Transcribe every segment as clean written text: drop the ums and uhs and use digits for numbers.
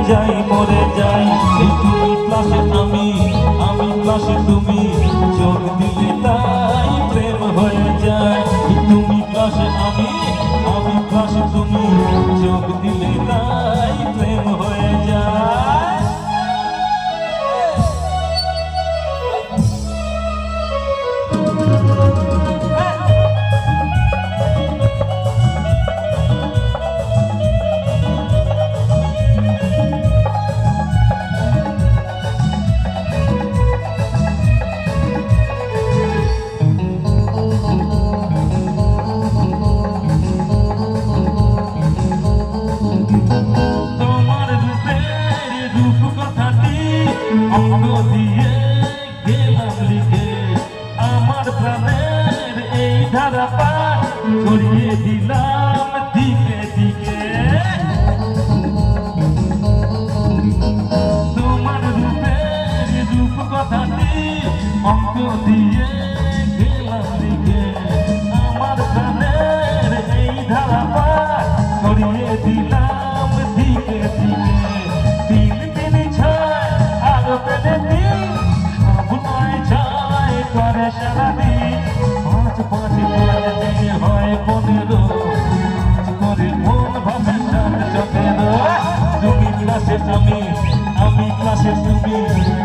যাই মরে যাই। এই তুমি ক্লাসে আমি ক্লাসে তুমি, চোখ দিলে তাই প্রেম হয়ে যায়। এই তুমি ক্লাসে আমি ক্লাসে তুমি, চোখ দিলে তাই প্রেম হয়ে যায়। অঙ্গ দিয়ে গেলাম লিখে, আমার প্রাণের এই ধারা পার ছড়িয়ে দিলাম দিকে দিকে। তোমার রূপ কথাটি অঙ্গ দিয়ে গেলাম লিখে, আমার প্রাণের এই ধারা পার ছড়িয়ে দিলাম দিকে দিকে। সারাদিন পাঁচ দিয়ে হয় 15, করে মন ভাবে 17। তুমি ক্লাসে আমি ক্লাসে তুমি,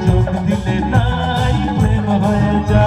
চোখ দিলে তাই প্রেম হয়ে যায়।